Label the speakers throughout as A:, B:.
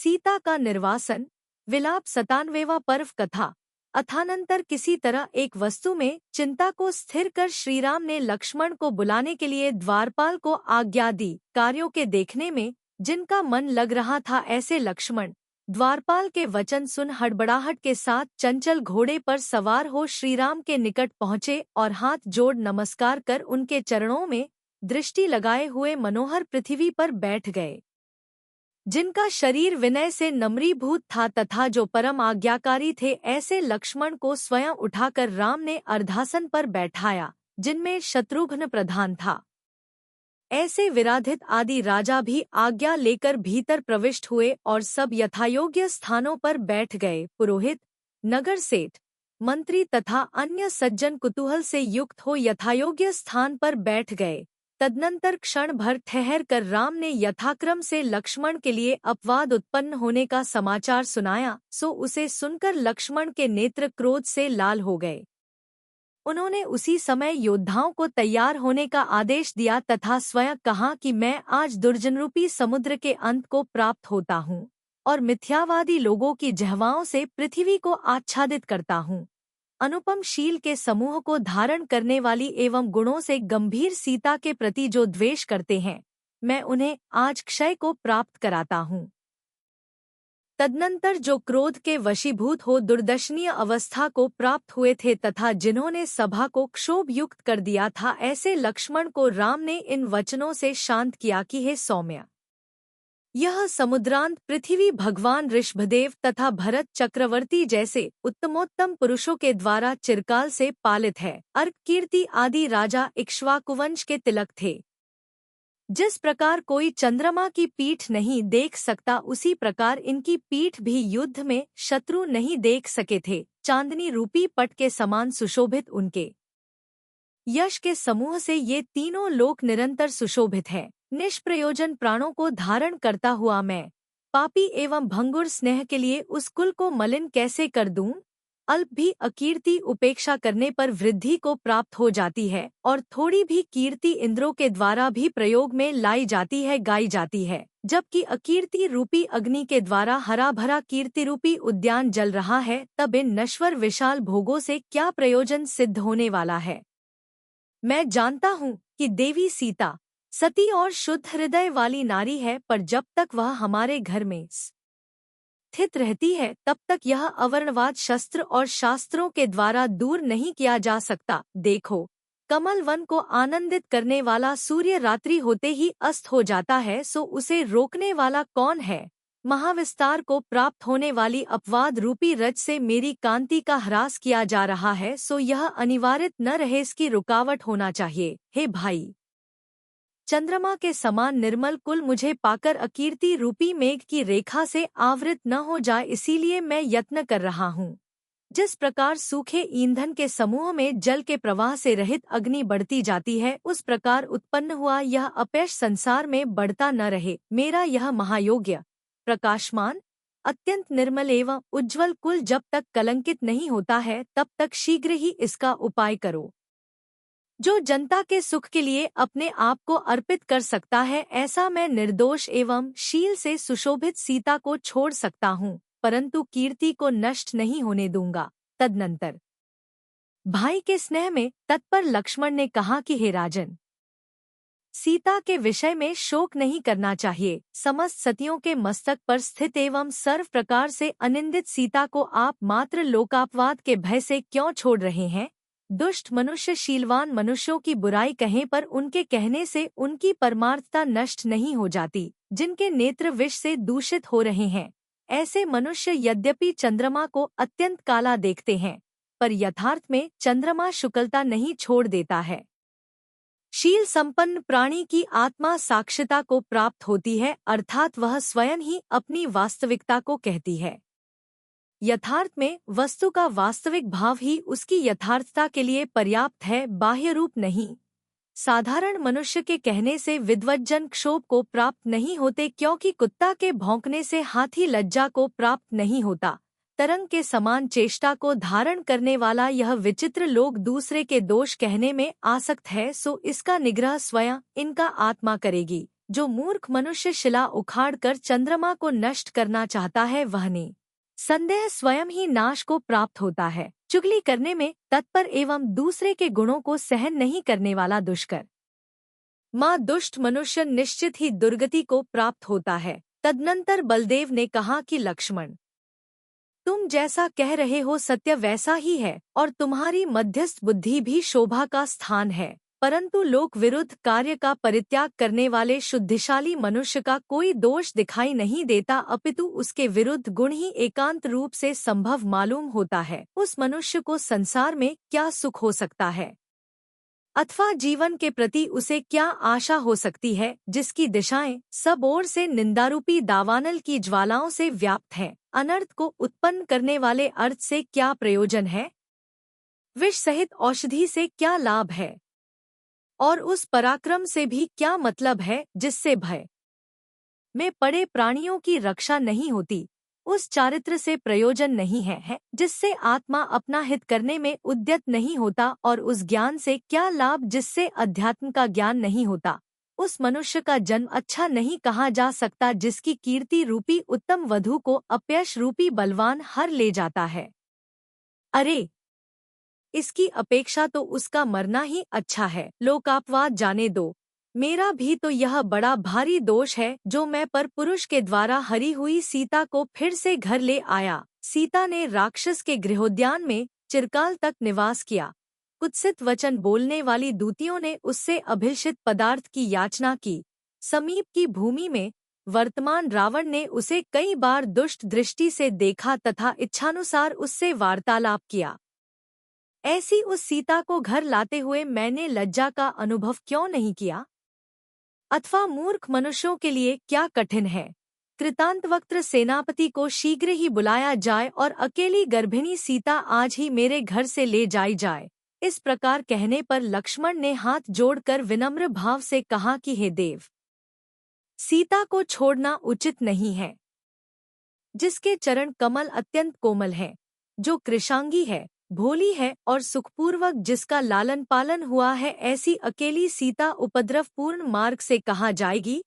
A: सीता का निर्वासन, विलाप 97वां पर्व कथा। अथानंतर किसी तरह एक वस्तु में चिंता को स्थिर कर श्रीराम ने लक्ष्मण को बुलाने के लिए द्वारपाल को आज्ञा दी। कार्यों के देखने में जिनका मन लग रहा था, ऐसे लक्ष्मण द्वारपाल के वचन सुन हड़बड़ाहट के साथ चंचल घोड़े पर सवार हो श्रीराम के निकट पहुँचे और हाथ जोड़ नमस्कार कर उनके चरणों में दृष्टि लगाए हुए मनोहर पृथ्वी पर बैठ गए। जिनका शरीर विनय से नम्रीभूत था तथा जो परम आज्ञाकारी थे, ऐसे लक्ष्मण को स्वयं उठाकर राम ने अर्धासन पर बैठाया, जिनमें शत्रुघ्न प्रधान था। ऐसे विराधित आदि राजा भी आज्ञा लेकर भीतर प्रविष्ट हुए और सब यथायोग्य स्थानों पर बैठ गए। पुरोहित, नगर सेठ, मंत्री तथा अन्य सज्जन कुतूहल से युक्त हो यथायोग्य स्थान पर बैठ गए। तदनंतर क्षण भर ठहर कर राम ने यथाक्रम से लक्ष्मण के लिए अपवाद उत्पन्न होने का समाचार सुनाया। सो उसे सुनकर लक्ष्मण के नेत्र क्रोध से लाल हो गए। उन्होंने उसी समय योद्धाओं को तैयार होने का आदेश दिया तथा स्वयं कहा कि मैं आज दुर्जनरूपी समुद्र के अंत को प्राप्त होता हूँ और मिथ्यावादी लोगों की जहवाओं से पृथ्वी को आच्छादित करता हूँ। अनुपम शील के समूह को धारण करने वाली एवं गुणों से गंभीर सीता के प्रति जो द्वेष करते हैं, मैं उन्हें आज क्षय को प्राप्त कराता हूँ। तदनंतर जो क्रोध के वशीभूत हो दुर्दशनीय अवस्था को प्राप्त हुए थे तथा जिन्होंने सभा को क्षोभ युक्त कर दिया था, ऐसे लक्ष्मण को राम ने इन वचनों से शांत किया कि हे सौम्य, यह समुद्रांत पृथ्वी भगवान ऋषभदेव तथा भरत चक्रवर्ती जैसे उत्तमोत्तम पुरुषों के द्वारा चिरकाल से पालित है। अर्क, कीर्ति आदि राजा इक्ष्वाकुवंश के तिलक थे। जिस प्रकार कोई चंद्रमा की पीठ नहीं देख सकता, उसी प्रकार इनकी पीठ भी युद्ध में शत्रु नहीं देख सके थे। चांदनी रूपी पट के समान सुशोभित उनके यश के समूह से ये तीनों लोक निरंतर सुशोभित है। निष्प्रयोजन प्राणों को धारण करता हुआ मैं पापी एवं भंगुर स्नेह के लिए उस कुल को मलिन कैसे कर दूं? अल्प भी अकीर्ति उपेक्षा करने पर वृद्धि को प्राप्त हो जाती है और थोड़ी भी कीर्ति इंद्रों के द्वारा भी प्रयोग में लाई जाती है, गाई जाती है। जबकि अकीर्ति रूपी अग्नि के द्वारा हरा भरा कीर्ति रूपी उद्यान जल रहा है, तब इन नश्वर विशाल भोगों से क्या प्रयोजन सिद्ध होने वाला है? मैं जानता हूँ कि देवी सीता सती और शुद्ध हृदय वाली नारी है, पर जब तक वह हमारे घर में स्थित रहती है तब तक यह अवर्णवाद शस्त्र और शास्त्रों के द्वारा दूर नहीं किया जा सकता। देखो, कमल वन को आनंदित करने वाला सूर्य रात्रि होते ही अस्त हो जाता है, सो उसे रोकने वाला कौन है? महाविस्तार को प्राप्त होने वाली अपवाद रूपी रज से मेरी कांति का ह्रास किया जा रहा है, सो यह अनिवार्य न रहे, इसकी रुकावट होना चाहिए। हे भाई, चंद्रमा के समान निर्मल कुल मुझे पाकर अकीर्ति रूपी मेघ की रेखा से आवृत न हो जाए, इसीलिए मैं यत्न कर रहा हूँ। जिस प्रकार सूखे ईंधन के समूह में जल के प्रवाह से रहित अग्नि बढ़ती जाती है, उस प्रकार उत्पन्न हुआ यह अपयश संसार में बढ़ता न रहे। मेरा यह महायोग्य, प्रकाशमान, अत्यंत निर्मल एवं उज्ज्वल कुल जब तक कलंकित नहीं होता है, तब तक शीघ्र ही इसका उपाय करो। जो जनता के सुख के लिए अपने आप को अर्पित कर सकता है, ऐसा मैं निर्दोष एवं शील से सुशोभित सीता को छोड़ सकता हूँ, परंतु कीर्ति को नष्ट नहीं होने दूंगा। तदनंतर भाई के स्नेह में तत्पर लक्ष्मण ने कहा कि हे राजन, सीता के विषय में शोक नहीं करना चाहिए। समस्त सतियों के मस्तक पर स्थित एवं सर्व प्रकार से अनिंदित सीता को आप मात्र लोकापवाद के भय से क्यों छोड़ रहे हैं? दुष्ट मनुष्य शीलवान मनुष्यों की बुराई कहें, पर उनके कहने से उनकी परमार्थता नष्ट नहीं हो जाती। जिनके नेत्र विष से दूषित हो रहे हैं, ऐसे मनुष्य यद्यपि चंद्रमा को अत्यंत काला देखते हैं, पर यथार्थ में चंद्रमा शुक्लता नहीं छोड़ देता है। शील संपन्न प्राणी की आत्मा साक्षिता को प्राप्त होती है, अर्थात वह स्वयं ही अपनी वास्तविकता को कहती है। यथार्थ में वस्तु का वास्तविक भाव ही उसकी यथार्थता के लिए पर्याप्त है, बाह्य रूप नहीं। साधारण मनुष्य के कहने से विद्वज्जन क्षोभ को प्राप्त नहीं होते, क्योंकि कुत्ता के भौंकने से हाथी लज्जा को प्राप्त नहीं होता। तरंग के समान चेष्टा को धारण करने वाला यह विचित्र लोग दूसरे के दोष कहने में आसक्त है, सो इसका निग्रह स्वयं इनका आत्मा करेगी। जो मूर्ख मनुष्य शिला उखाड़कर चंद्रमा को नष्ट करना चाहता है वह संदेह स्वयं ही नाश को प्राप्त होता है। चुगली करने में तत्पर एवं दूसरे के गुणों को सहन नहीं करने वाला दुष्कर माँ दुष्ट मनुष्य निश्चित ही दुर्गति को प्राप्त होता है। तदनंतर बलदेव ने कहा कि लक्ष्मण, तुम जैसा कह रहे हो सत्य वैसा ही है और तुम्हारी मध्यस्थ बुद्धि भी शोभा का स्थान है, परंतु लोक विरुद्ध कार्य का परित्याग करने वाले शुद्धिशाली मनुष्य का कोई दोष दिखाई नहीं देता, अपितु उसके विरुद्ध गुण ही एकांत रूप से संभव मालूम होता है। उस मनुष्य को संसार में क्या सुख हो सकता है अथवा जीवन के प्रति उसे क्या आशा हो सकती है, जिसकी दिशाएं सब ओर से निंदारूपी दावानल की ज्वालाओं से व्याप्त हैं। अनर्थ को उत्पन्न करने वाले अर्थ से क्या प्रयोजन है? विष सहित औषधि से क्या लाभ है? और उस पराक्रम से भी क्या मतलब है जिससे भय में पड़े प्राणियों की रक्षा नहीं होती? उस चारित्र से प्रयोजन नहीं है जिससे आत्मा अपना हित करने में उद्यत नहीं होता, और उस ज्ञान से क्या लाभ जिससे अध्यात्म का ज्ञान नहीं होता? उस मनुष्य का जन्म अच्छा नहीं कहा जा सकता जिसकी कीर्ति रूपी उत्तम वधु को अपयश रूपी बलवान हर ले जाता है। अरे, इसकी अपेक्षा तो उसका मरना ही अच्छा है। लोकापवाद जाने दो, मेरा भी तो यह बड़ा भारी दोष है जो मैं पर पुरुष के द्वारा हरी हुई सीता को फिर से घर ले आया। सीता ने राक्षस के गृहोद्यान में चिरकाल तक निवास किया। कुत्सित वचन बोलने वाली दूतियों ने उससे अभिलषित पदार्थ की याचना की। समीप की भूमि में वर्तमान रावण ने उसे कई बार दुष्ट दृष्टि से देखा तथा इच्छानुसार उससे वार्तालाप किया। ऐसी उस सीता को घर लाते हुए मैंने लज्जा का अनुभव क्यों नहीं किया? अथवा मूर्ख मनुष्यों के लिए क्या कठिन है? कृतांतवक्त्र सेनापति को शीघ्र ही बुलाया जाए और अकेली गर्भिणी सीता आज ही मेरे घर से ले जाई जाए। इस प्रकार कहने पर लक्ष्मण ने हाथ जोड़कर विनम्र भाव से कहा कि हे देव, सीता को छोड़ना उचित नहीं है। जिसके चरण कमल अत्यंत कोमल है, जो कृशांगी है, भोली है और सुखपूर्वक जिसका लालन पालन हुआ है, ऐसी अकेली सीता उपद्रवपूर्ण मार्ग से कहाँ जाएगी?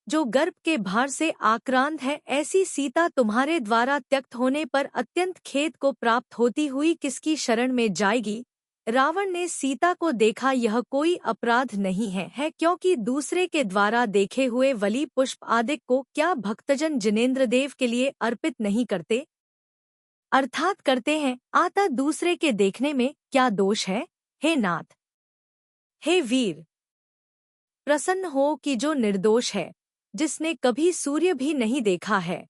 A: जो गर्भ के भार से आक्रांत है, ऐसी सीता तुम्हारे द्वारा त्यक्त होने पर अत्यंत खेद को प्राप्त होती हुई किसकी शरण में जाएगी? रावण ने सीता को देखा, यह कोई अपराध नहीं है क्योंकि दूसरे के द्वारा देखे हुए वली पुष्प आदि को क्या भक्तजन जिनेंद्रदेव के लिए अर्पित नहीं करते? अर्थात करते हैं। आता दूसरे के देखने में क्या दोष है? हे नाथ, हे वीर, प्रसन्न हो कि जो निर्दोष है, जिसने कभी सूर्य भी नहीं देखा है,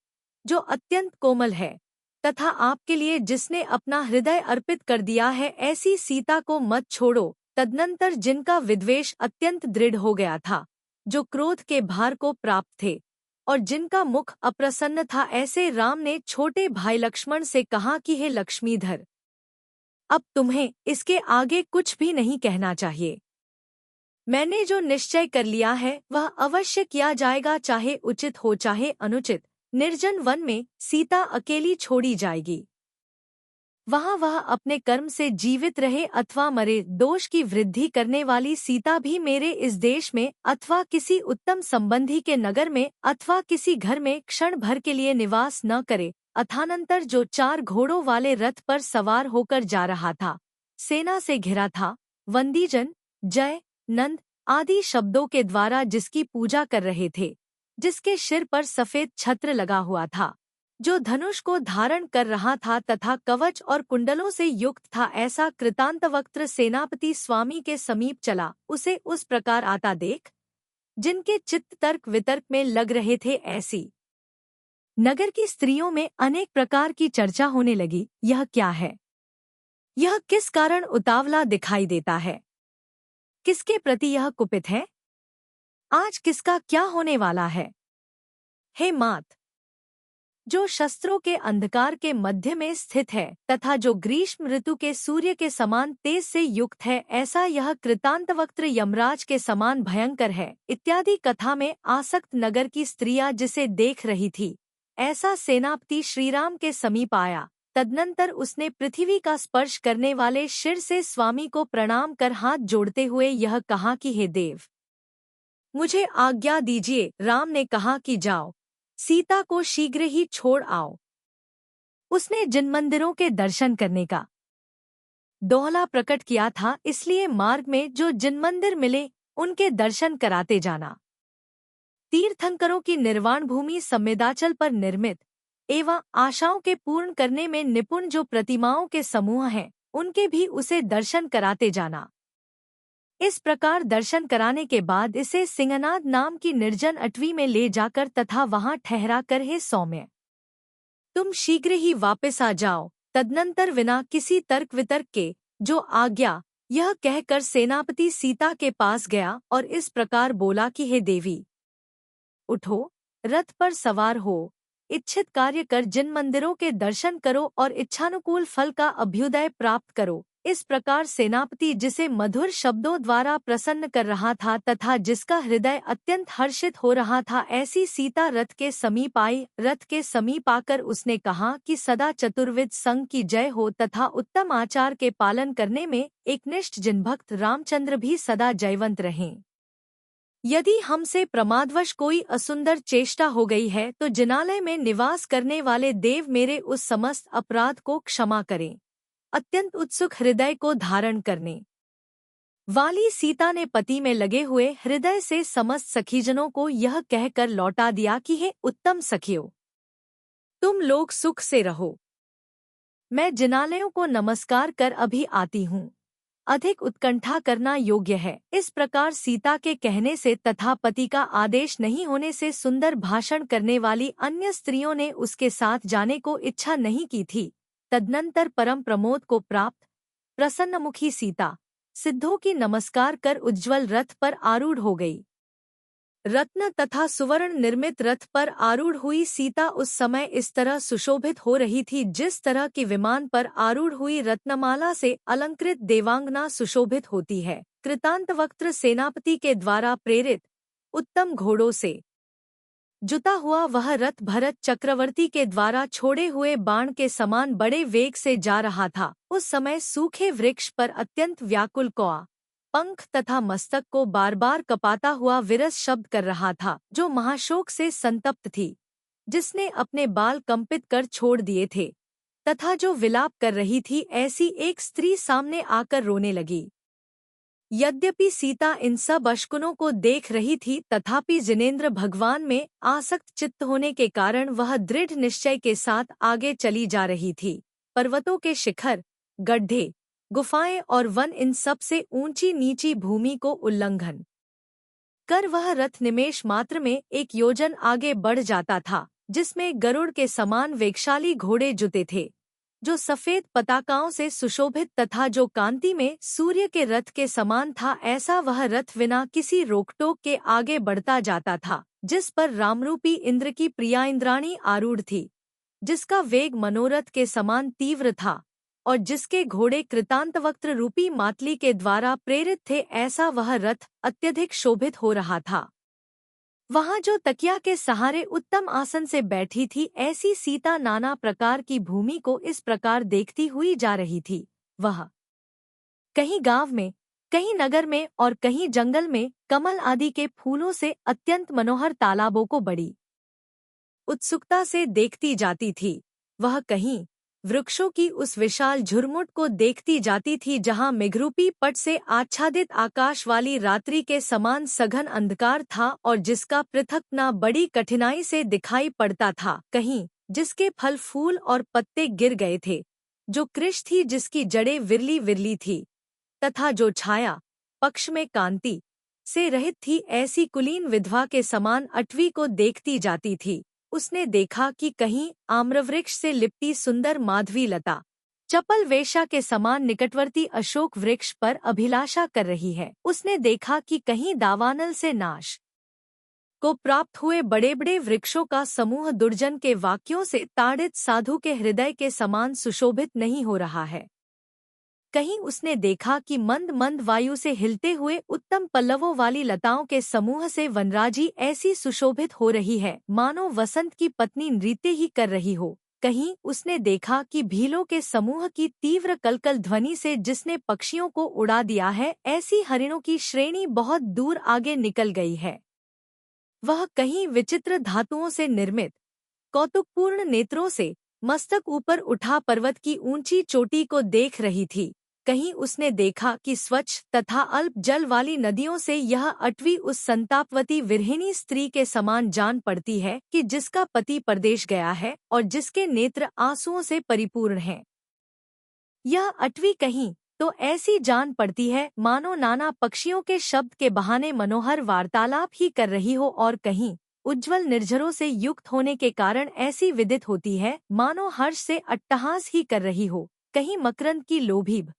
A: जो अत्यंत कोमल है, तथा आपके लिए जिसने अपना हृदय अर्पित कर दिया है, ऐसी सीता को मत छोड़ो। तदनंतर जिनका विद्वेष अत्यंत दृढ़ हो गया था, जो क्रोध के भार को प्राप्त थे और जिनका मुख अप्रसन्न था, ऐसे राम ने छोटे भाई लक्ष्मण से कहा कि हे लक्ष्मीधर, अब तुम्हें इसके आगे कुछ भी नहीं कहना चाहिए। मैंने जो निश्चय कर लिया है वह अवश्य किया जाएगा, चाहे उचित हो चाहे अनुचित। निर्जन वन में सीता अकेली छोड़ी जाएगी। वहाँ वह अपने कर्म से जीवित रहे अथवा मरे। दोष की वृद्धि करने वाली सीता भी मेरे इस देश में अथवा किसी उत्तम संबंधी के नगर में अथवा किसी घर में क्षण भर के लिए निवास न करे। अथानंतर जो 4 घोड़ों वाले रथ पर सवार होकर जा रहा था, सेना से घिरा था, वंदीजन, जय, नंद आदि शब्दों के द्वारा जिसकी पूजा कर रहे थे, जिसके सिर पर सफेद छत्र लगा हुआ था, जो धनुष को धारण कर रहा था तथा कवच और कुंडलों से युक्त था, ऐसा कृतांतवक्त्र सेनापति स्वामी के समीप चला। उसे उस प्रकार आता देख जिनके चित्त तर्क वितर्क में लग रहे थे, ऐसी नगर की स्त्रियों में अनेक प्रकार की चर्चा होने लगी। यह क्या है? यह किस कारण उतावला दिखाई देता है? किसके प्रति यह कुपित है? आज किसका क्या होने वाला है? हे मात, जो शस्त्रों के अंधकार के मध्य में स्थित है तथा जो ग्रीष्म ऋतु के सूर्य के समान तेज से युक्त है, ऐसा यह कृतांतवक्त्र यमराज के समान भयंकर है। इत्यादि कथा में आसक्त नगर की स्त्रियां जिसे देख रही थी, ऐसा सेनापति श्रीराम के समीप आया। तदनंतर उसने पृथ्वी का स्पर्श करने वाले शिर से स्वामी को प्रणाम कर हाथ जोड़ते हुए यह कहा कि हे देव, मुझे आज्ञा दीजिए, राम ने कहा कि जाओ, सीता को शीघ्र ही छोड़ आओ। उसने जिन मंदिरों के दर्शन करने का दोहला प्रकट किया था, इसलिए मार्ग में जो जिन मंदिर मिले उनके दर्शन कराते जाना। तीर्थंकरों की निर्वाण भूमि संवेदाचल पर निर्मित एवं आशाओं के पूर्ण करने में निपुण जो प्रतिमाओं के समूह हैं, उनके भी उसे दर्शन कराते जाना। इस प्रकार दर्शन कराने के बाद इसे सिंहनाद नाम की निर्जन अटवी में ले जाकर तथा वहां ठहरा कर, हे सौम्य, तुम शीघ्र ही वापस आ जाओ। तदनंतर बिना किसी तर्क वितर्क के जो आज्ञा, यह कहकर सेनापति सीता के पास गया और इस प्रकार बोला कि हे देवी, उठो, रथ पर सवार हो, इच्छित कार्य कर जिन मंदिरों के दर्शन करो और इच्छानुकूल फल का अभ्युदय प्राप्त करो। इस प्रकार सेनापति जिसे मधुर शब्दों द्वारा प्रसन्न कर रहा था तथा जिसका हृदय अत्यंत हर्षित हो रहा था, ऐसी सीता रथ के समीप आई। रथ के समीप आकर उसने कहा कि सदा चतुर्विद संग की जय हो तथा उत्तम आचार के पालन करने में एकनिष्ठ जिनभक्त रामचंद्र भी सदा जयवंत रहें। यदि हमसे प्रमादवश कोई असुंदर चेष्टा हो गई है तो जिनालय में निवास करने वाले देव मेरे उस समस्त अपराध को क्षमा करें। अत्यंत उत्सुक हृदय को धारण करने वाली सीता ने पति में लगे हुए हृदय से समस्त सखीजनों को यह कहकर लौटा दिया कि हे उत्तम सखियों, तुम लोग सुख से रहो, मैं जिनालयों को नमस्कार कर अभी आती हूँ। अधिक उत्कंठा करना योग्य है। इस प्रकार सीता के कहने से तथा पति का आदेश नहीं होने से सुंदर भाषण करने वाली अन्य स्त्रियों ने उसके साथ जाने को इच्छा नहीं की थी। तदनंतर परम प्रमोद को प्राप्त प्रसन्नमुखी सीता सिद्धों की नमस्कार कर उज्ज्वल रथ पर आरूढ़ हो गई। रत्न तथा सुवर्ण निर्मित रथ पर आरूढ़ हुई सीता उस समय इस तरह सुशोभित हो रही थी जिस तरह की विमान पर आरूढ़ हुई रत्नमाला से अलंकृत देवांगना सुशोभित होती है। कृतांतवक्त्र सेनापति के द्वारा प्रेरित उत्तम घोड़ों से जुता हुआ वह रथ भरत चक्रवर्ती के द्वारा छोड़े हुए बाण के समान बड़े वेग से जा रहा था। उस समय सूखे वृक्ष पर अत्यंत व्याकुल कौआ पंख तथा मस्तक को बार बार कपाता हुआ विरस शब्द कर रहा था, जो महाशोक से संतप्त थी, जिसने अपने बाल कंपित कर छोड़ दिए थे तथा जो विलाप कर रही थी, ऐसी एक स्त्री सामने आकर रोने लगी। यद्यपि सीता इन सब अशकुनों को देख रही थी, तथापि जिनेंद्र भगवान में आसक्त चित्त होने के कारण वह दृढ़ निश्चय के साथ आगे चली जा रही थी। पर्वतों के शिखर, गड्ढे, गुफाएं और वन, इन सब से ऊंची नीची भूमि को उल्लंघन कर वह रथ निमेष मात्र में 1 योजन आगे बढ़ जाता था, जिसमें गरुड़ के समान वेगशाली घोड़े जुते थे, जो सफेद पताकाओं से सुशोभित तथा जो कांति में सूर्य के रथ के समान था। ऐसा वह रथ बिना किसी रोकटोक के आगे बढ़ता जाता था, जिस पर रामरूपी इंद्र की प्रिया इंद्राणी आरूढ़ थी, जिसका वेग मनोरथ के समान तीव्र था और जिसके घोड़े कृतांतवक्त्र रूपी मातली के द्वारा प्रेरित थे। ऐसा वह रथ अत्यधिक शोभित हो रहा था। वहां जो तकिया के सहारे उत्तम आसन से बैठी थी, ऐसी सीता नाना प्रकार की भूमि को इस प्रकार देखती हुई जा रही थी। वह कहीं गांव में, कहीं नगर में और कहीं जंगल में कमल आदि के फूलों से अत्यंत मनोहर तालाबों को बड़ी उत्सुकता से देखती जाती थी। वह कहीं वृक्षों की उस विशाल झुरमुट को देखती जाती थी जहां मेघरूपी पट से आच्छादित आकाश वाली रात्रि के समान सघन अंधकार था और जिसका पृथकना बड़ी कठिनाई से दिखाई पड़ता था। कहीं जिसके फल फूल और पत्ते गिर गए थे, जो कृष थी जिसकी जड़ें विरली विरली थी तथा जो छाया पक्ष में कांति से रहित थी, ऐसी कुलीन विधवा के समान अटवी को देखती जाती थी। उसने देखा कि कहीं आम्रवृक्ष से लिपटी सुंदर माधवी लता चपल वेश्या के समान निकटवर्ती अशोक वृक्ष पर अभिलाषा कर रही है। उसने देखा कि कहीं दावानल से नाश को प्राप्त हुए बड़े बड़े वृक्षों का समूह दुर्जन के वाक्यों से ताड़ित साधु के हृदय के समान सुशोभित नहीं हो रहा है। कहीं उसने देखा कि मंद मंद वायु से हिलते हुए उत्तम पल्लवों वाली लताओं के समूह से वनराजी ऐसी सुशोभित हो रही है, मानो वसंत की पत्नी नृत्य ही कर रही हो। कहीं उसने देखा कि भीलों के समूह की तीव्र कलकल ध्वनि से जिसने पक्षियों को उड़ा दिया है, ऐसी हरिणों की श्रेणी बहुत दूर आगे निकल गई है। वह कहीं विचित्र धातुओं से निर्मित कौतुकपूर्ण नेत्रों से मस्तक ऊपर उठा पर्वत की ऊंची चोटी को देख रही थी। कहीं उसने देखा कि स्वच्छ तथा अल्प जल वाली नदियों से यह अटवी उस संतापवती विरहिणी स्त्री के समान जान पड़ती है कि जिसका पति परदेश गया है और जिसके नेत्र आंसुओं से परिपूर्ण हैं। यह अटवी कहीं तो ऐसी जान पड़ती है मानो नाना पक्षियों के शब्द के बहाने मनोहर वार्तालाप ही कर रही हो, और कहीं उज्ज्वल निर्झरों से युक्त होने के कारण ऐसी विदित होती है मानो हर्ष से अट्टहास ही कर रही हो। कहीं मकरंद की लोभीब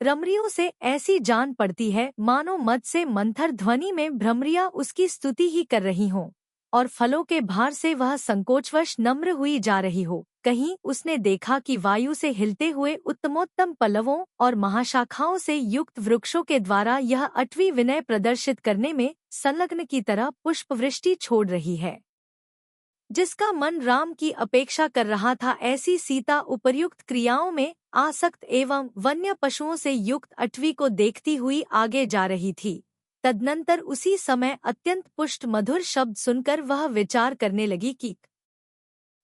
A: रमरियों से ऐसी जान पड़ती है मानो मद से मंथर ध्वनि में भ्रमरियां उसकी स्तुति ही कर रही हों, और फलों के भार से वह संकोचवश नम्र हुई जा रही हो। कहीं उसने देखा कि वायु से हिलते हुए उत्तमोत्तम पल्लवों और महाशाखाओं से युक्त वृक्षों के द्वारा यह अटवी विनय प्रदर्शित करने में संलग्न की तरह पुष्पवृष्टि छोड़ रही है। जिसका मन राम की अपेक्षा कर रहा था, ऐसी सीता उपर्युक्त क्रियाओं में आसक्त एवं वन्य पशुओं से युक्त अटवी को देखती हुई आगे जा रही थी। तदनंतर उसी समय अत्यंत पुष्ट मधुर शब्द सुनकर वह विचार करने लगी कि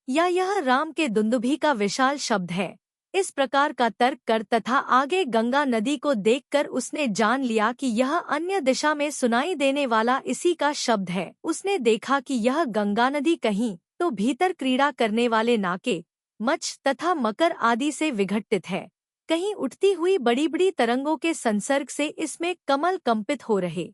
A: या यह राम के दुंदुभी का विशाल शब्द है। इस प्रकार का तर्क कर तथा आगे गंगा नदी को देखकर उसने जान लिया कि यह अन्य दिशा में सुनाई देने वाला इसी का शब्द है। उसने देखा कि यह गंगा नदी कहीं तो भीतर क्रीड़ा करने वाले नाके, मच्छ तथा मकर आदि से विघटित है, कहीं उठती हुई बड़ी बड़ी तरंगों के संसर्ग से इसमें कमल कंपित हो रहे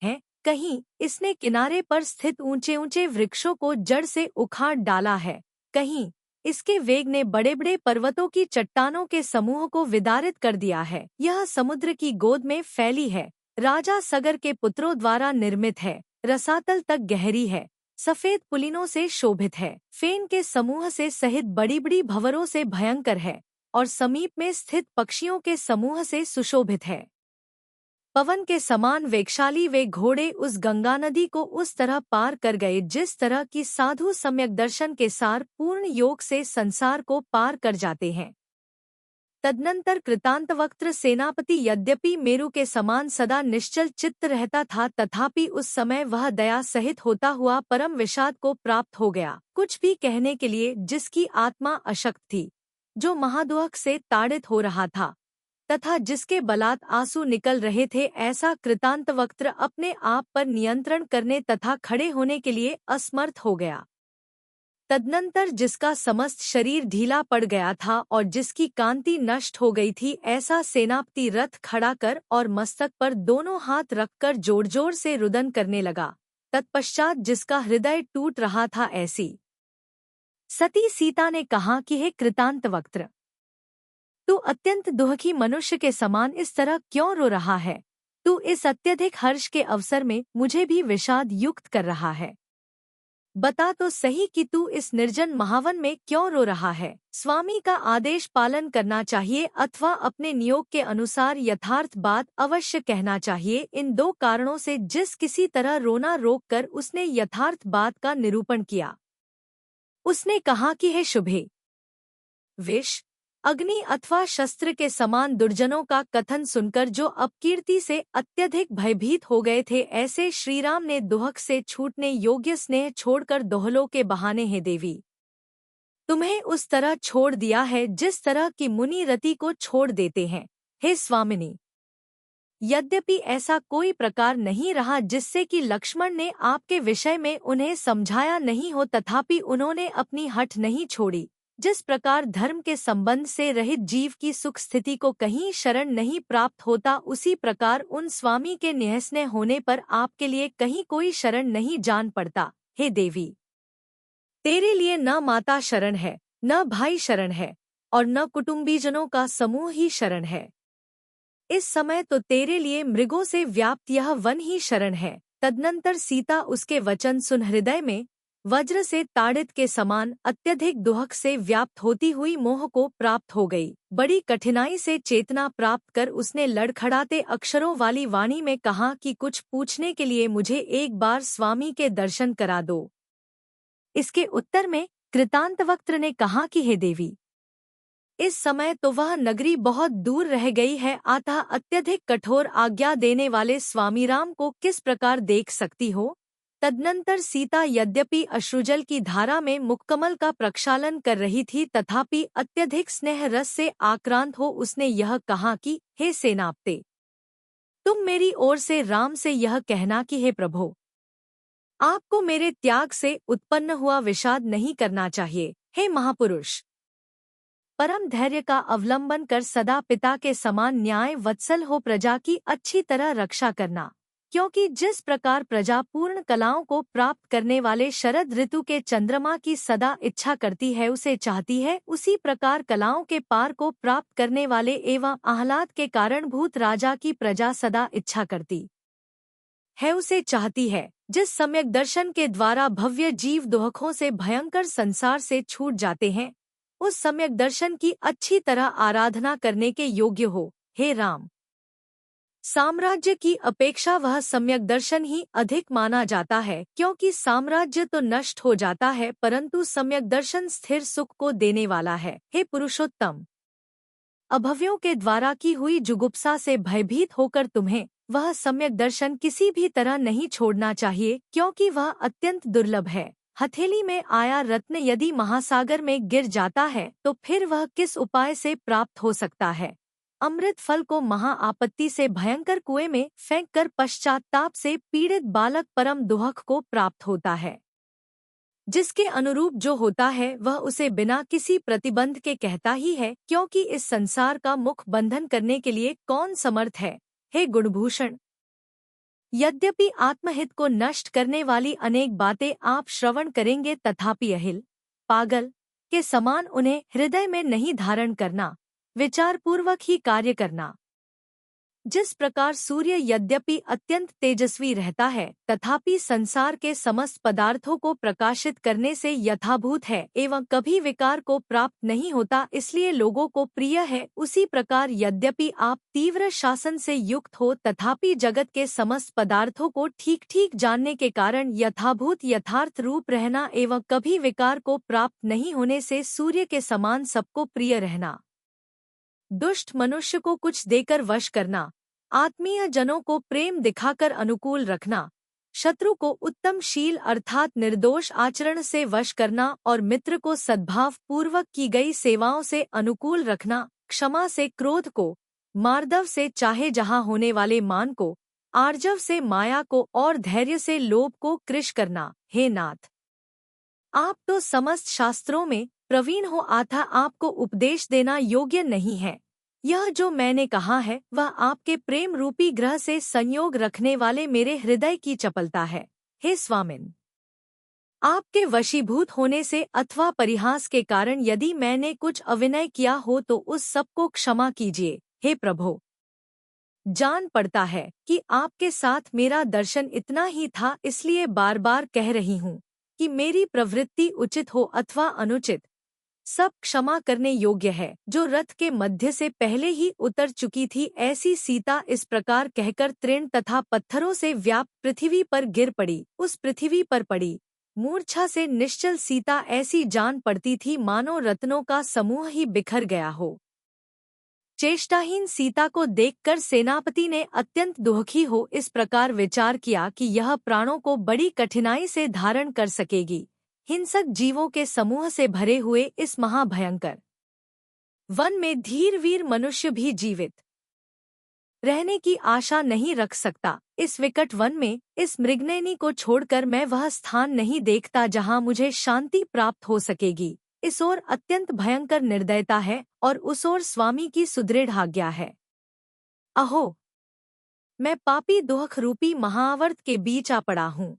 A: हैं, कहीं इसने किनारे पर स्थित ऊंचे ऊंचे वृक्षों को जड़ से उखाड़ डाला है, कहीं इसके वेग ने बड़े बड़े पर्वतों की चट्टानों के समूह को विदारित कर दिया है। यह समुद्र की गोद में फैली है, राजा सगर के पुत्रों द्वारा निर्मित है, रसातल तक गहरी है, सफेद पुलिनों से शोभित है, फेन के समूह से सहित बड़ी बड़ी भंवरों से भयंकर है, और समीप में स्थित पक्षियों के समूह से सुशोभित है। पवन के समान वेगशाली वे घोड़े उस गंगा नदी को उस तरह पार कर गए जिस तरह की साधु सम्यक दर्शन के सार पूर्ण योग से संसार को पार कर जाते हैं। तदनंतर कृतांतवक्त्र सेनापति यद्यपि मेरु के समान सदा निश्चल चित्त रहता था, तथापि उस समय वह दया सहित होता हुआ परम विषाद को प्राप्त हो गया, कुछ भी कहने के लिए जिसकी आत्मा अशक्त थी, जो महादुख से ताड़ित हो रहा था तथा जिसके बलात् आंसू निकल रहे थे। ऐसा कृतांतवक्त्र अपने आप पर नियंत्रण करने तथा खड़े होने के लिए असमर्थ हो गया। तदनंतर जिसका समस्त शरीर ढीला पड़ गया था और जिसकी कांति नष्ट हो गई थी, ऐसा सेनापति रथ खड़ा कर और मस्तक पर दोनों हाथ रखकर जोर जोर से रुदन करने लगा। तत्पश्चात जिसका हृदय टूट रहा था, ऐसी सती सीता ने कहा कि हे कृतांतवक्त्र, तू अत्यंत दुखी मनुष्य के समान इस तरह क्यों रो रहा है? तू इस अत्यधिक हर्ष के अवसर में मुझे भी विषाद युक्त कर रहा है। बता तो सही कि तू इस निर्जन महावन में क्यों रो रहा है? स्वामी का आदेश पालन करना चाहिए अथवा अपने नियोग के अनुसार यथार्थ बात अवश्य कहना चाहिए। इन दो कारणों से जिस किसी तरह रोना रोककर उसने यथार्थ बात का निरूपण किया। उसने कहा कि हे शुभे, विष, अग्नि अथवा शस्त्र के समान दुर्जनों का कथन सुनकर जो अपकीर्ति से अत्यधिक भयभीत हो गए थे, ऐसे श्रीराम ने दुहक से छूटने योग्य स्नेह छोड़कर दोहलों के बहाने, हे देवी, तुम्हें उस तरह छोड़ दिया है जिस तरह की मुनि रति को छोड़ देते हैं। हे स्वामिनी, यद्यपि ऐसा कोई प्रकार नहीं रहा जिससे कि लक्ष्मण ने आपके विषय में उन्हें समझाया नहीं हो, तथापि उन्होंने अपनी हठ नहीं छोड़ी। जिस प्रकार धर्म के संबंध से रहित जीव की सुख स्थिति को कहीं शरण नहीं प्राप्त होता, उसी प्रकार उन स्वामी के निःस्नेह होने पर आपके लिए कहीं कोई शरण नहीं जान पड़ता। हे देवी, तेरे लिए न माता शरण है, न भाई शरण है, और न कुटुंबीजनों का समूह ही शरण है। इस समय तो तेरे लिए मृगों से व्याप्त यह वन ही शरण है। तदनंतर सीता उसके वचन सुन हृदय में वज्र से ताड़ित के समान अत्यधिक दुहक से व्याप्त होती हुई मोह को प्राप्त हो गई। बड़ी कठिनाई से चेतना प्राप्त कर उसने लड़खड़ाते अक्षरों वाली वाणी में कहा कि कुछ पूछने के लिए मुझे एक बार स्वामी के दर्शन करा दो। इसके उत्तर में कृतांतवक्त्र ने कहा कि हे देवी, इस समय तो वह नगरी बहुत दूर रह गई है, अतः अत्यधिक कठोर आज्ञा देने वाले स्वामीराम को किस प्रकार देख सकती हो? तदनंतर सीता यद्यपि अश्रुजल की धारा में मुखकमल का प्रक्षालन कर रही थी, तथापि अत्यधिक स्नेह रस से आक्रांत हो उसने यह कहा कि हे सेनापते, तुम मेरी ओर से राम से यह कहना कि हे प्रभो, आपको मेरे त्याग से उत्पन्न हुआ विषाद नहीं करना चाहिए। हे महापुरुष, परम धैर्य का अवलंबन कर सदा पिता के समान न्याय वत्सल हो प्रजा की अच्छी तरह रक्षा करना, क्योंकि जिस प्रकार प्रजा पूर्ण कलाओं को प्राप्त करने वाले शरद ऋतु के चंद्रमा की सदा इच्छा करती है, उसे चाहती है, उसी प्रकार कलाओं के पार को प्राप्त करने वाले एवं आह्लाद के कारणभूत राजा की प्रजा सदा इच्छा करती है, उसे चाहती है। जिस सम्यक दर्शन के द्वारा भव्य जीव दुहकों से भयंकर संसार से छूट जाते हैं, उस सम्यक दर्शन की अच्छी तरह आराधना करने के योग्य हो। हे राम, साम्राज्य की अपेक्षा वह सम्यक दर्शन ही अधिक माना जाता है, क्योंकि साम्राज्य तो नष्ट हो जाता है परंतु सम्यक दर्शन स्थिर सुख को देने वाला है। हे पुरुषोत्तम, अभव्यों के द्वारा की हुई जुगुप्सा से भयभीत होकर तुम्हें वह सम्यक दर्शन किसी भी तरह नहीं छोड़ना चाहिए, क्योंकि वह अत्यंत दुर्लभ है। हथेली में आया रत्न यदि महासागर में गिर जाता है तो फिर वह किस उपाय से प्राप्त हो सकता है। अमृत फल को महाआपत्ति से भयंकर कुएं में फेंककर पश्चाताप से पीड़ित बालक परम दुहक को प्राप्त होता है। जिसके अनुरूप जो होता है वह उसे बिना किसी प्रतिबंध के कहता ही है, क्योंकि इस संसार का मुख बंधन करने के लिए कौन समर्थ है। हे गुणभूषण, यद्यपि आत्महित को नष्ट करने वाली अनेक बातें आप श्रवण करेंगे, तथापि अहिल पागल के समान उन्हें हृदय में नहीं धारण करना, विचारपूर्वक ही कार्य करना। जिस प्रकार सूर्य यद्यपि अत्यंत तेजस्वी रहता है, तथापि संसार के समस्त पदार्थों को प्रकाशित करने से यथाभूत है एवं कभी विकार को प्राप्त नहीं होता, इसलिए लोगों को प्रिय है, उसी प्रकार यद्यपि आप तीव्र शासन से युक्त हो, तथापि जगत के समस्त पदार्थों को ठीक ठीक जानने के कारण यथाभूत यथार्थ रूप रहना एवं कभी विकार को प्राप्त नहीं होने से सूर्य के समान सबको प्रिय रहना। दुष्ट मनुष्य को कुछ देकर वश करना, आत्मीय जनों को प्रेम दिखाकर अनुकूल रखना, शत्रु को उत्तम शील अर्थात निर्दोष आचरण से वश करना और मित्र को सद्भाव पूर्वक की गई सेवाओं से अनुकूल रखना, क्षमा से क्रोध को, मार्दव से चाहे जहाँ होने वाले मान को, आर्जव से माया को और धैर्य से लोभ को कृश करना। हे नाथ, आप तो समस्त शास्त्रों में प्रवीण हो, अतः आपको उपदेश देना योग्य नहीं है। यह जो मैंने कहा है वह आपके प्रेम रूपी ग्रह से संयोग रखने वाले मेरे हृदय की चपलता है। हे स्वामिन, आपके वशीभूत होने से अथवा परिहास के कारण यदि मैंने कुछ अविनय किया हो तो उस सब को क्षमा कीजिए। हे प्रभो, जान पड़ता है कि आपके साथ मेरा दर्शन इतना ही था, इसलिए बार बार कह रही हूँ कि मेरी प्रवृत्ति उचित हो अथवा अनुचित, सब क्षमा करने योग्य है। जो रथ के मध्य से पहले ही उतर चुकी थी, ऐसी सीता इस प्रकार कहकर तृण तथा पत्थरों से व्याप्त पृथ्वी पर गिर पड़ी। उस पृथ्वी पर पड़ी मूर्छा से निश्चल सीता ऐसी जान पड़ती थी मानो रत्नों का समूह ही बिखर गया हो। चेष्टाहीन सीता को देखकर सेनापति ने अत्यंत दुखी हो इस प्रकार विचार किया कि यह प्राणों को बड़ी कठिनाई से धारण कर सकेगी। हिंसक जीवों के समूह से भरे हुए इस महाभयंकर वन में धीर वीर मनुष्य भी जीवित रहने की आशा नहीं रख सकता। इस विकट वन में इस मृगनयनी को छोड़कर मैं वह स्थान नहीं देखता जहां मुझे शांति प्राप्त हो सकेगी। इस ओर अत्यंत भयंकर निर्दयता है और उस ओर स्वामी की सुदृढ़ आज्ञा है। अहो, मैं पापी दुख रूपी महावर्त के बीच आ पड़ा हूँ,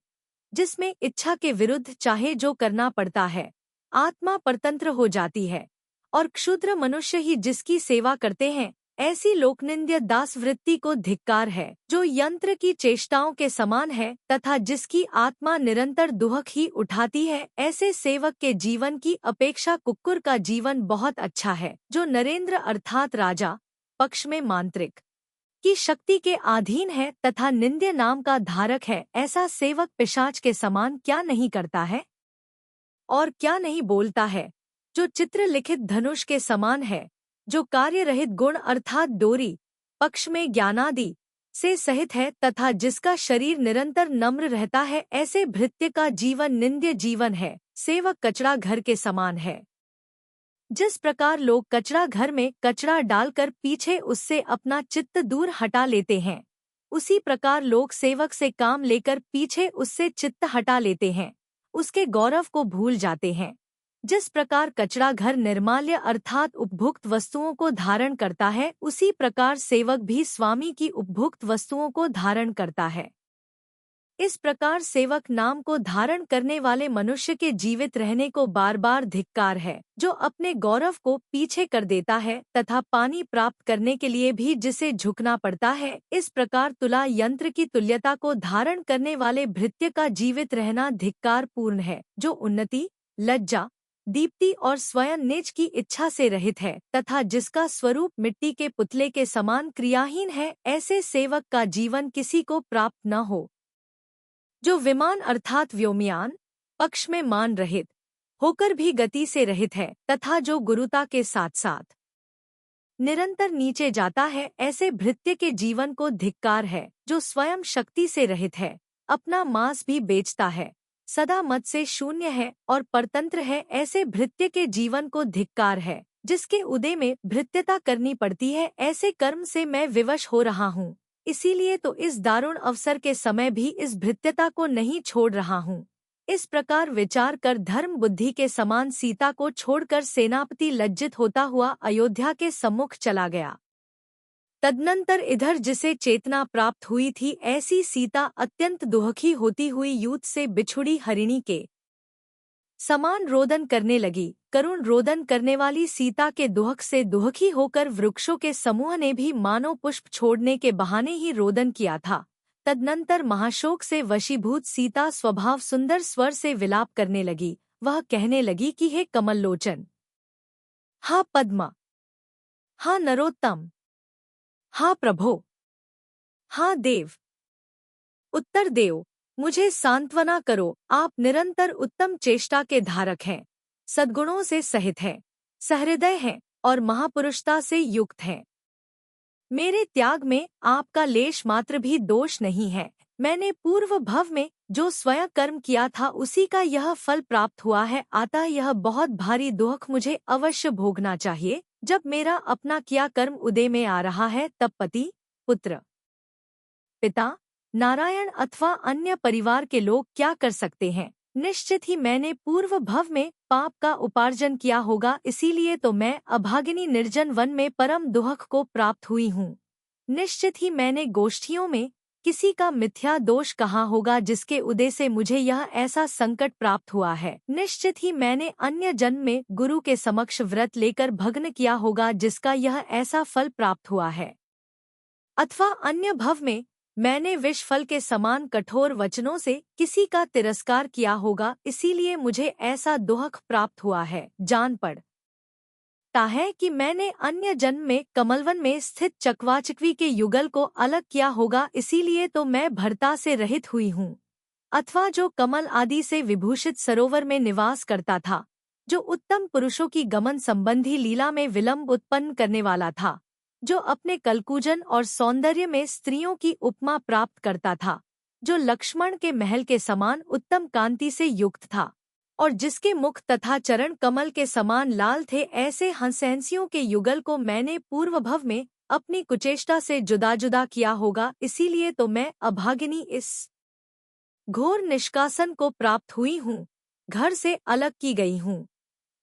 A: जिसमें इच्छा के विरुद्ध चाहे जो करना पड़ता है। आत्मा परतंत्र हो जाती है और क्षुद्र मनुष्य ही जिसकी सेवा करते हैं। ऐसी लोकनिंद्य दास वृत्ति को धिक्कार है, जो यंत्र की चेष्टाओं के समान है तथा जिसकी आत्मा निरंतर दुहक ही उठाती है। ऐसे सेवक के जीवन की अपेक्षा कुक्कुर का जीवन बहुत अच्छा है, जो नरेंद्र अर्थात राजा पक्ष में मांत्रिक की शक्ति के अधीन है तथा निंद्य नाम का धारक है। ऐसा सेवक पिशाच के समान क्या नहीं करता है और क्या नहीं बोलता है, जो चित्र लिखित धनुष के समान है, जो कार्य रहित गुण अर्थात डोरी पक्ष में ज्ञानादि से सहित है तथा जिसका शरीर निरंतर नम्र रहता है, ऐसे भृत्य का जीवन निंद्य जीवन है, सेवक कचरा घर के समान है। जिस प्रकार लोग कचरा घर में कचरा डालकर पीछे उससे अपना चित्त दूर हटा लेते हैं, उसी प्रकार लोग सेवक से काम लेकर पीछे उससे चित्त हटा लेते हैं, उसके गौरव को भूल जाते हैं। जिस प्रकार कचरा घर निर्माल्य अर्थात उपभुक्त वस्तुओं को धारण करता है, उसी प्रकार सेवक भी स्वामी की उपभुक्त वस्तुओं को धारण करता है। इस प्रकार सेवक नाम को धारण करने वाले मनुष्य के जीवित रहने को बार बार धिक्कार है, जो अपने गौरव को पीछे कर देता है तथा पानी प्राप्त करने के लिए भी जिसे झुकना पड़ता है। इस प्रकार तुला यंत्र की तुल्यता को धारण करने वाले भृत्य का जीवित रहना धिक्कार पूर्ण है, जो उन्नति, लज्जा, दीप्ति और स्वयं निज की इच्छा से रहित है तथा जिसका स्वरूप मिट्टी के पुतले के समान क्रियाहीन है। ऐसे सेवक का जीवन किसी को प्राप्त न हो, जो विमान अर्थात व्योमयान पक्ष में मान रहित होकर भी गति से रहित है तथा जो गुरुता के साथ साथ निरंतर नीचे जाता है, ऐसे भृत्य के जीवन को धिक्कार है। जो स्वयं शक्ति से रहित है, अपना मांस भी बेचता है, सदा मत से शून्य है और परतंत्र है, ऐसे भृत्य के जीवन को धिक्कार है। जिसके उदय में भृत्यता करनी पड़ती है, ऐसे कर्म से मैं विवश हो रहा हूँ, इसीलिए तो इस दारुण अवसर के समय भी इस भृत्यता को नहीं छोड़ रहा हूँ। इस प्रकार विचार कर धर्म बुद्धि के समान सीता को छोड़कर सेनापति लज्जित होता हुआ अयोध्या के सम्मुख चला गया। तदनंतर इधर जिसे चेतना प्राप्त हुई थी, ऐसी सीता अत्यंत दुखी होती हुई यूथ से बिछुड़ी हरिणी के समान रोदन करने लगी। करुण रोदन करने वाली सीता के दुहक से दुहखी होकर वृक्षों के समूह ने भी मानो पुष्प छोड़ने के बहाने ही रोदन किया था। तदनंतर महाशोक से वशीभूत सीता स्वभाव सुंदर स्वर से विलाप करने लगी। वह कहने लगी कि हे कमल लोचन, हा पद्मा, हा नरोत्तम, हा प्रभो, हा देव, उत्तर देव, मुझे सांत्वना करो। आप निरंतर उत्तम चेष्टा के धारक हैं, सद्गुणों से सहित हैं, सहृदय हैं और महापुरुषता से युक्त हैं। मेरे त्याग में आपका लेश मात्र भी दोष नहीं है। मैंने पूर्व भव में जो स्वयं कर्म किया था, उसी का यह फल प्राप्त हुआ है। अतः यह बहुत भारी दुख मुझे अवश्य भोगना चाहिए। जब मेरा अपना किया कर्म उदय में आ रहा है, तब पति, पुत्र, पिता, नारायण अथवा अन्य परिवार के लोग क्या कर सकते हैं। निश्चित ही मैंने पूर्व भव में पाप का उपार्जन किया होगा, इसीलिए तो मैं अभागिनी निर्जन वन में परम दुख को प्राप्त हुई हूँ। निश्चित ही मैंने गोष्ठियों में किसी का मिथ्या दोष कहा होगा, जिसके उदय से मुझे यह ऐसा संकट प्राप्त हुआ है। निश्चित ही मैंने अन्य जन्म में गुरु के समक्ष व्रत लेकर भग्न किया होगा, जिसका यह ऐसा फल प्राप्त हुआ है। अथवा अन्य भव में मैंने विष फल के समान कठोर वचनों से किसी का तिरस्कार किया होगा, इसीलिए मुझे ऐसा दुख प्राप्त हुआ है। जान पड़ता है कि मैंने अन्य जन्म में कमलवन में स्थित चकवाचकवी के युगल को अलग किया होगा, इसीलिए तो मैं भर्ता से रहित हुई हूँ। अथवा जो कमल आदि से विभूषित सरोवर में निवास करता था, जो उत्तम पुरुषों की गमन संबंधी लीला में विलंब उत्पन्न करने वाला था, जो अपने कलकूजन और सौंदर्य में स्त्रियों की उपमा प्राप्त करता था, जो लक्ष्मण के महल के समान उत्तम कांति से युक्त था और जिसके मुख तथा चरण कमल के समान लाल थे, ऐसे हंसहंसियों के युगल को मैंने पूर्व भव में अपनी कुचेष्टा से जुदा जुदा किया होगा, इसीलिए तो मैं अभागिनी इस घोर निष्कासन को प्राप्त हुई हूँ, घर से अलग की गई हूँ।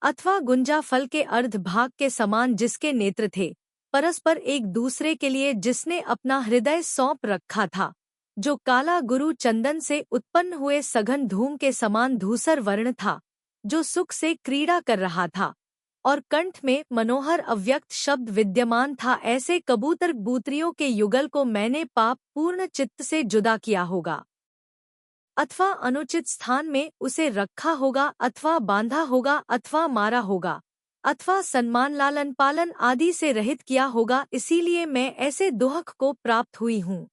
A: अथवा गुंजा फल के अर्ध भाग के समान जिसके नेत्र थे, परस्पर एक दूसरे के लिए जिसने अपना हृदय सौंप रखा था, जो काला गुरु चंदन से उत्पन्न हुए सघन धूम के समान धूसर वर्ण था, जो सुख से क्रीड़ा कर रहा था और कंठ में मनोहर अव्यक्त शब्द विद्यमान था, ऐसे कबूतर बूतरियों के युगल को मैंने पाप पूर्ण चित्त से जुदा किया होगा। अथवा अनुचित स्थान में उसे रखा होगा, अथवा बांधा होगा, अथवा मारा होगा, अथवा सम्मान लालन पालन आदि से रहित किया होगा, इसीलिए मैं ऐसे दुख को प्राप्त हुई हूँ।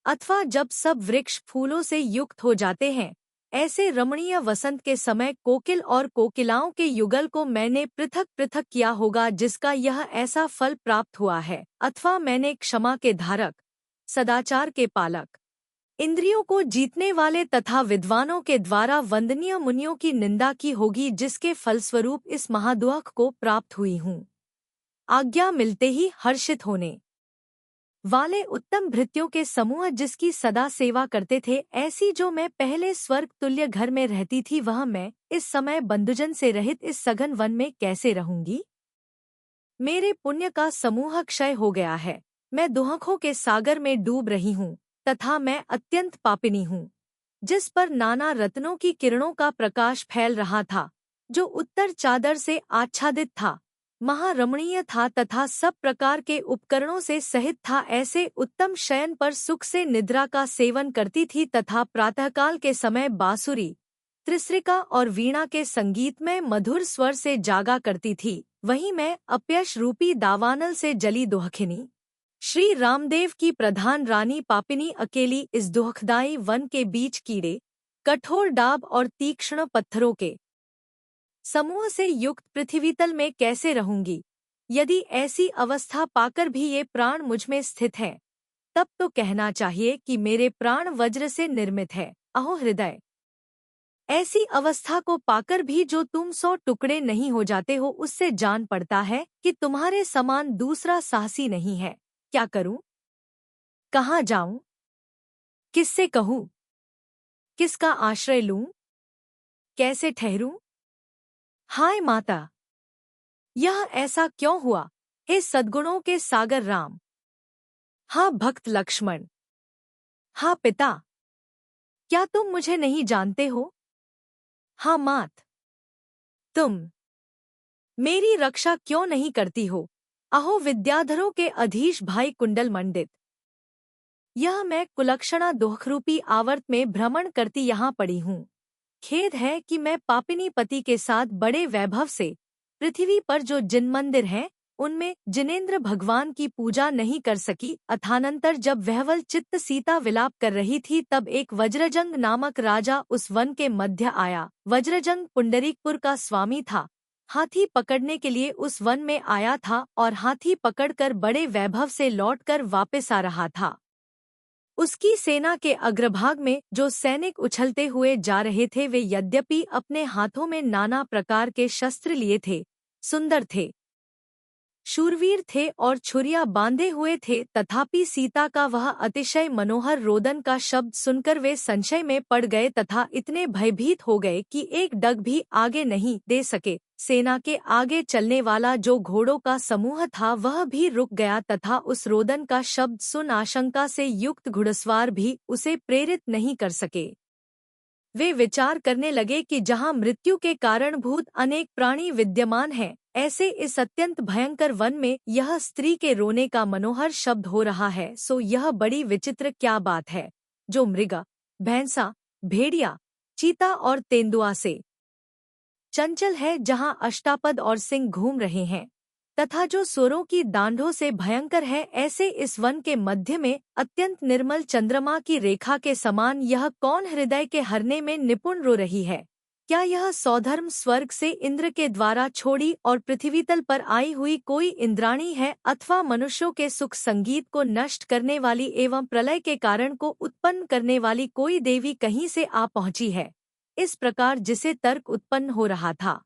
A: अथवा जब सब वृक्ष फूलों से युक्त हो जाते हैं, ऐसे रमणीय वसंत के समय कोकिल और कोकिलाओं के युगल को मैंने पृथक पृथक किया होगा, जिसका यह ऐसा फल प्राप्त हुआ है। अथवा मैंने क्षमा के धारक सदाचार के पालक, इंद्रियों को जीतने वाले तथा विद्वानों के द्वारा वंदनीय मुनियों की निंदा की होगी, जिसके फलस्वरूप इस महादुख को प्राप्त हुई हूँ। आज्ञा मिलते ही हर्षित होने वाले उत्तम भृत्यों के समूह जिसकी सदा सेवा करते थे, ऐसी जो मैं पहले स्वर्ग तुल्य घर में रहती थी, वह मैं इस समय बंधुजन से रहित इस सघन वन में कैसे रहूंगी? मेरे पुण्य का समूह क्षय हो गया है, मैं दुहखों के सागर में डूब रही हूँ, तथा मैं अत्यंत पापिनी हूँ, जिस पर नाना रत्नों की किरणों का प्रकाश फैल रहा था, जो उत्तर चादर से आच्छादित था, महारमणीय था तथा सब प्रकार के उपकरणों से सहित था। ऐसे उत्तम शयन पर सुख से निद्रा का सेवन करती थी तथा प्रातःकाल के समय बांसुरी, त्रिसृका और वीणा के संगीत में मधुर स्वर से जागा करती थी। वहीं मैं अपयश रूपी दावानल से जली दुहखिनी श्री रामदेव की प्रधान रानी पापिनी अकेली इस दुखदायी वन के बीच कीड़े, कठोर डाब और तीक्ष्ण पत्थरों के समूह से युक्त पृथ्वीतल में कैसे रहूंगी? यदि ऐसी अवस्था पाकर भी ये प्राण मुझमें स्थित है, तब तो कहना चाहिए कि मेरे प्राण वज्र से निर्मित है। अहो हृदय, ऐसी अवस्था को पाकर भी जो तुम 100 टुकड़े नहीं हो जाते हो, उससे जान पड़ता है कि तुम्हारे समान दूसरा साहसी नहीं है। क्या करूं? कहाँ जाऊं? किससे कहूं? किसका आश्रय लूं? कैसे ठहरूं? हाय माता, यह ऐसा क्यों हुआ? हे सद्गुणों के सागर राम, हाँ भक्त लक्ष्मण, हाँ पिता, क्या तुम मुझे नहीं जानते हो? हाँ मात, तुम मेरी रक्षा क्यों नहीं करती हो? अहो विद्याधरों के अधीश भाई कुंडल मंडित, यह मैं कुलक्षणा दुखरूपी आवर्त में भ्रमण करती यहाँ पड़ी हूँ। खेद है कि मैं पापिनी पति के साथ बड़े वैभव से पृथ्वी पर जो जिन मंदिर हैं, उनमें जिनेंद्र भगवान की पूजा नहीं कर सकी। अथानंतर जब वहवल चित्त सीता विलाप कर रही थी, तब एक वज्रजंग नामक राजा उस वन के मध्य आया। वज्रजंग पुंडरीकपुर का स्वामी था, हाथी पकड़ने के लिए उस वन में आया था और हाथी पकड़कर बड़े वैभव से लौटकर वापस आ रहा था। उसकी सेना के अग्रभाग में जो सैनिक उछलते हुए जा रहे थे, वे यद्यपि अपने हाथों में नाना प्रकार के शस्त्र लिए थे, सुंदर थे, शूरवीर थे और छुरिया बांधे हुए थे, तथापि सीता का वह अतिशय मनोहर रोदन का शब्द सुनकर वे संशय में पड़ गए तथा इतने भयभीत हो गए कि एक डग भी आगे नहीं दे सके। सेना के आगे चलने वाला जो घोड़ों का समूह था, वह भी रुक गया तथा उस रोदन का शब्द सुन आशंका से युक्त घुड़सवार भी उसे प्रेरित नहीं कर सके। वे विचार करने लगे कि जहाँ मृत्यु के कारणभूत अनेक प्राणी विद्यमान हैं, ऐसे इस अत्यंत भयंकर वन में यह स्त्री के रोने का मनोहर शब्द हो रहा है, सो यह बड़ी विचित्र क्या बात है, जो मृग, भैंसा, भेड़िया, चीता और तेंदुआ से चंचल है, जहाँ अष्टापद और सिंह घूम रहे हैं, तथा जो सुरों की दांडों से भयंकर है, ऐसे इस वन के मध्य में अत्यंत निर्मल चंद्रमा की रेखा के समान यह कौन हृदय के हरने में निपुण रो रही है? क्या यह सौधर्म स्वर्ग से इंद्र के द्वारा छोड़ी और पृथ्वीतल पर आई हुई कोई इंद्राणी है, अथवा मनुष्यों के सुख संगीत को नष्ट करने वाली एवं प्रलय के कारण को उत्पन्न करने वाली कोई देवी कहीं से आ पहुंची है? इस प्रकार जिसे तर्क उत्पन्न हो रहा था,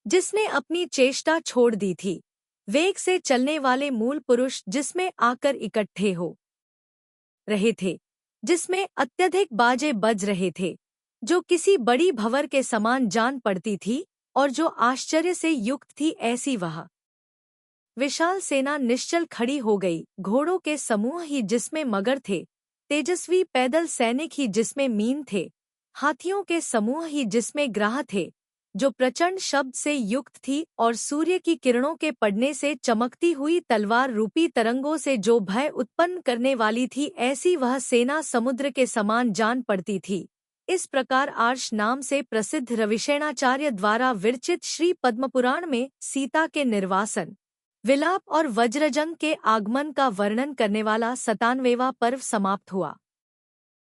A: जिसने अपनी चेष्टा छोड़ दी थी, वेग से चलने वाले मूल पुरुष जिसमें आकर इकट्ठे हो रहे थे, जिसमें अत्यधिक बाजे बज रहे थे, जो किसी बड़ी भंवर के समान जान पड़ती थी और जो आश्चर्य से युक्त थी, ऐसी वह विशाल सेना निश्चल खड़ी हो गई। घोड़ों के समूह ही जिसमें मगर थे, तेजस्वी पैदल सैनिक ही जिसमें मीन थे, हाथियों के समूह ही जिसमें ग्राह थे, जो प्रचंड शब्द से युक्त थी और सूर्य की किरणों के पड़ने से चमकती हुई तलवार रूपी तरंगों से जो भय उत्पन्न करने वाली थी, ऐसी वह सेना समुद्र के समान जान पड़ती थी। इस प्रकार आर्ष नाम से प्रसिद्ध रविशेणाचार्य द्वारा विरचित श्री पद्मपुराण में सीता के निर्वासन, विलाप और वज्रजंग के आगमन का वर्णन करने वाला 97वां पर्व समाप्त हुआ।